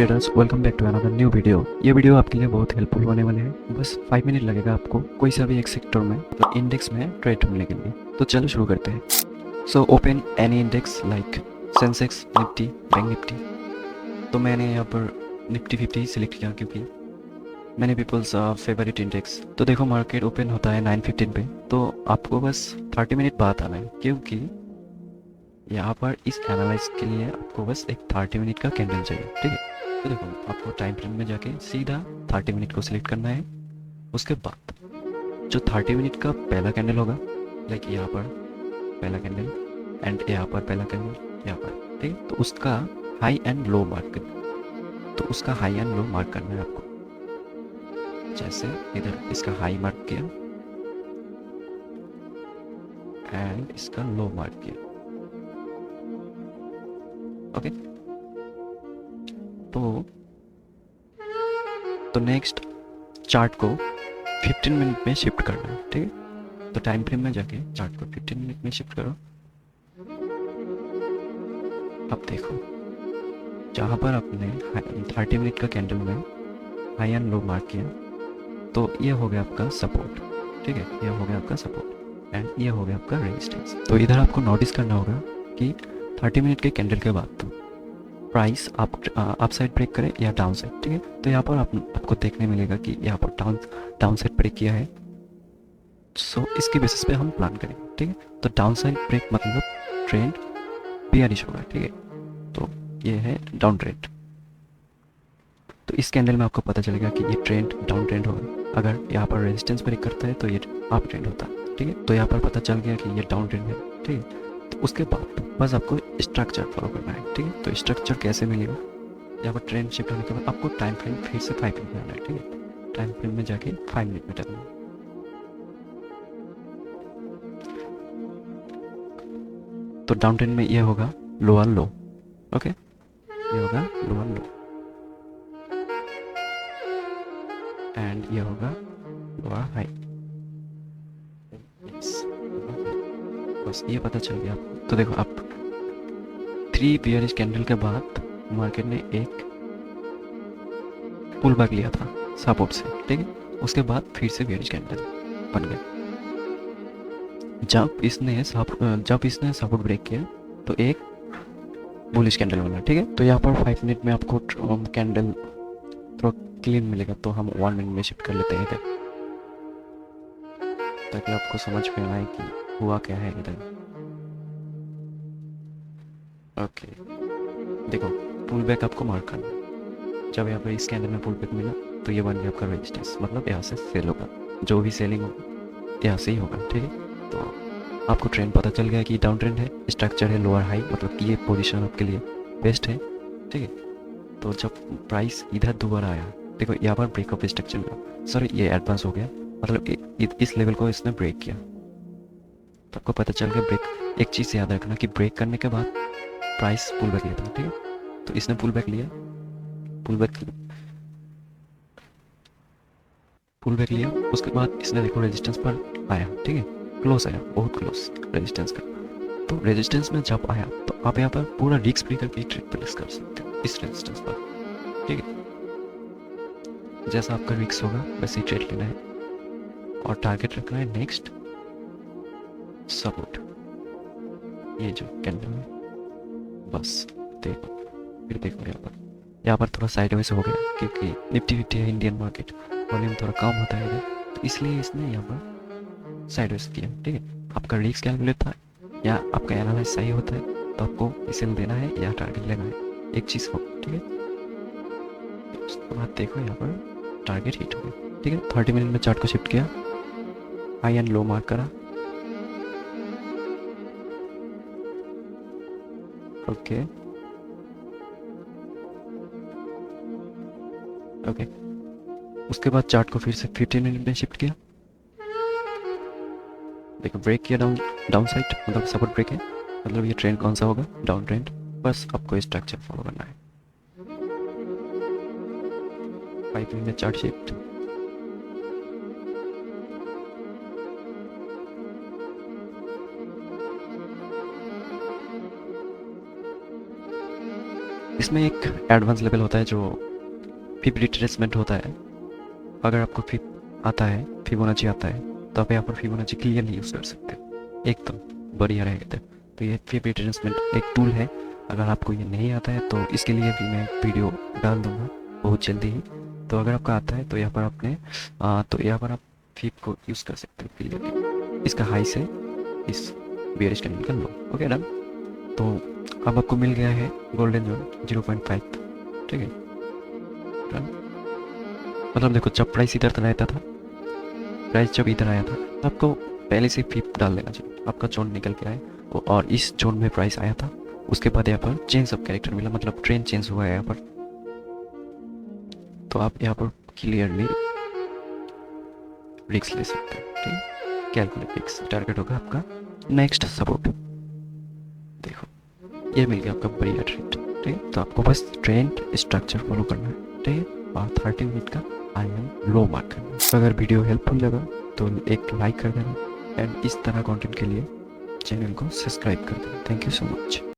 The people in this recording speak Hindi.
Traders, welcome back to another new video. ये वीडियो आपके लिए बहुत हेल्पफुल होने वाले हैं। बस 5 मिनट लगेगा आपको कोई सा भी एक सेक्टर में मतलब इंडेक्स में ट्रेड करने के लिए। तो चलो शुरू करते हैं। So open any index like Sensex, Nifty, bank Nifty. तो मैंने यहाँ पर निफ्टी 50 सिलेक्ट किया क्योंकि मैंने पीपल्स फेवरेट इंडेक्स। तो देखो मार्केट ओपन होता है 9:15 पे, तो आपको बस 30 मिनट बाद आना है क्योंकि यहाँ पर इस एनालाइज के लिए आपको बस एक 30 मिनट का कैंडल चाहिए। ठीक है, तो देखो आपको टाइम फ्रेम में जाके सीधा 30 मिनट को सिलेक्ट करना है। उसके बाद जो 30 मिनट का पहला कैंडल होगा, लाइक यहाँ पर पहला कैंडल एंड यहाँ पर पहला कैंडल यहाँ पर, ठीक है, तो उसका हाई एंड लो मार्क करना। तो उसका हाई एंड लो मार्क करना है आपको। जैसे इधर इसका हाई मार्क किया एंड इसका लो मार्क किया। ओके, तो नेक्स्ट चार्ट को 15 मिनट में शिफ्ट करना है। ठीक है, तो टाइम फ्रेम में जाके चार्ट को 15 मिनट में शिफ्ट करो। अब देखो जहाँ पर आपने 30 मिनट का कैंडल में हाई एंड लो मार्क किया, तो ये हो गया आपका सपोर्ट। ठीक है, ये हो गया आपका सपोर्ट एंड ये हो गया आपका रेजिस्टेंस। तो इधर आपको नोटिस करना होगा कि 30 मिनट के कैंडल के बाद प्राइस अप साइड ब्रेक करे या डाउन साइड। ठीक है, तो यहाँ पर आपको देखने मिलेगा कि यहाँ पर डाउन साइड ब्रेक किया है। सो इसके बेसिस पे हम प्लान करेंगे। ठीक है, तो डाउन साइड ब्रेक मतलब ट्रेंड बियरिश होगा। ठीक है, तो ये है डाउन ट्रेंड। तो इस कैंडल में आपको पता चलेगा कि ये ट्रेंड डाउन ट्रेंड होगा। अगर यहाँ पर रेजिस्टेंस ब्रेक करता है तो ये अप ट्रेंड होता है। ठीक है, तो यहाँ पर पता चल गया कि ये डाउन ट्रेंड है। ठीक है, तो उसके बाद बस आपको स्ट्रक्चर फॉलो करना है। ठीक है, तो स्ट्रक्चर कैसे मिलेगा, यहाँ पर ट्रेंड शिफ्ट होने के बाद आपको टाइम फ्रेम फिर से 5 मिनट में आना है। ठीक है, टाइम फ्रेम में जाके 5 मिनट में टर्न। तो डाउन ट्रेंड में ये होगा लोअर लो। ओके, ये होगा लोअर लो एंड ये होगा लोअर हाई। बस ये पता चल गया आपको। तो देखो आप 3 बियरिश कैंडल के बाद मार्केट ने एक पुल बैक लिया था सपोर्ट से। ठीक है, उसके बाद फिर से बियरिश कैंडल बन गया। जब इसने सपोर्ट ब्रेक किया तो एक बुलिश कैंडल बना। ठीक है, तो यहाँ पर 5 मिनट में आपको कैंडल थोड़ा क्लीन मिलेगा, तो हम 1 मिनट में शिफ्ट कर लेते हैं इधर, ताकि आपको समझ में आए कि हुआ क्या है इधर। ओके, देखो पुल बैक आपको मार्क करना है। जब यहाँ पर इस कैंडल में पुल बैक मिला तो ये बन गया आपका रेजिस्टेंस, मतलब यहाँ से सेल होगा। जो भी सेलिंग होगा यहाँ से ही होगा। ठीक है, तो आपको ट्रेंड पता चल गया कि डाउन ट्रेंड है, स्ट्रक्चर है लोअर हाई, मतलब कि ये पोजीशन आपके लिए बेस्ट है। ठीक है, तो जब प्राइस इधर दोबारा आया, देखो यहाँ पर ब्रेकअप स्ट्रक्चर मिला। सॉरी, ये एडवांस हो गया, मतलब इस लेवल को इसने ब्रेक किया। तो आपको पता चल गया ब्रेक। एक चीज़ याद रखना कि ब्रेक करने के बाद प्राइस पुल बैक लिया था। ठीक है, तो इसने पुल बैक लिया, पुल बैक पुल बैक लिया। उसके बाद इसने देखो रेजिस्टेंस पर आया। ठीक है, क्लोज आया, बहुत क्लोज रेजिस्टेंस का। तो रेजिस्टेंस में जब आया तो आप यहाँ पर पूरा रिस्क फ्री करके ट्रेड प्लेस कर सकते हो इस रेजिस्टेंस पर। ठीक है, जैसा आपका रिस्क होगा वैसे ही ट्रेड लेना है और टारगेट रखना है नेक्स्ट सपोर्ट, ये जो कैंडल है। बस देखो, फिर देखो यहाँ पर थोड़ा साइडवेज हो गया क्योंकि निफ्टी 50 है, इंडियन मार्केट, वॉल्यूम थोड़ा कम होता है इधर, तो इसलिए इसने यहाँ पर साइडवेज किया। ठीक है, आपका रिस्क कैलकुलेट था या आपका एनालाइज सही होता है तो आपको इसे देना है या टारगेट लेना है, एक चीज़ हो। ठीक है, उसके बाद देखो यहाँ पर टारगेट हिट हो गया। ठीक है, 30 मिनट में चार्ट को शिफ्ट किया, हाई एंड लो मार्क करा। ओके ओके, उसके बाद चार्ट को फिर से 15 मिनट में शिफ्ट किया। देखो ब्रेक किया डाउन डाउन साइड, मतलब सपोर्ट ब्रेक है, मतलब ये ट्रेंड कौन सा होगा, डाउन ट्रेंड। बस आपको स्ट्रक्चर फॉलो करना है। 5 मिनट में चार्ट शिफ्ट। इसमें एक एडवांस लेवल होता है जो फिब रिट्रेसमेंट होता है। अगर आपको फिब आता है, फिबोनाची आता है, तो आप यहाँ पर फिबोनाची क्लियरली यूज़ कर सकते हो, एकदम बढ़िया रहेगा। तो ये फिब रिट्रेसमेंट एक टूल है। अगर आपको ये नहीं आता है तो इसके लिए भी मैं वीडियो डाल दूँगा बहुत जल्दी ही। तो अगर आपका आता है तो यहाँ पर तो यहाँ पर आप फिब को यूज़ कर सकते हो क्लियरली। इसका हाई से इस बियरिश कैंडल का लो। Okay done. तो अब आपको मिल गया है गोल्डन जोन 0.5, ठीक है डन। मतलब देखो, जब प्राइस इधर रहता था, प्राइस जब इधर आया था, तो आपको पहले से फिप डाल देना चाहिए। आपका जोन निकल के आए और इस जोन में प्राइस आया था, उसके बाद यहाँ पर चेंज ऑफ कैरेक्टर मिला, मतलब ट्रेंड चेंज हुआ है यहाँ पर। तो आप यहाँ पर क्लियरली रिस्क ले सकते हैं, ठीक है। Calculate risk. टारगेट होगा आपका नेक्स्ट सपोर्ट। देखो ये मिल गया आपका बढ़िया ट्रेंड, ठीक है। तो आपको बस ट्रेंड स्ट्रक्चर फॉलो करना है, ठीक है। और 30 मिनट का IM लो मार्क करना है। तो अगर वीडियो हेल्पफुल लगा तो एक लाइक कर देना, एंड इस तरह कंटेंट के लिए चैनल को सब्सक्राइब कर देना। Thank you so much.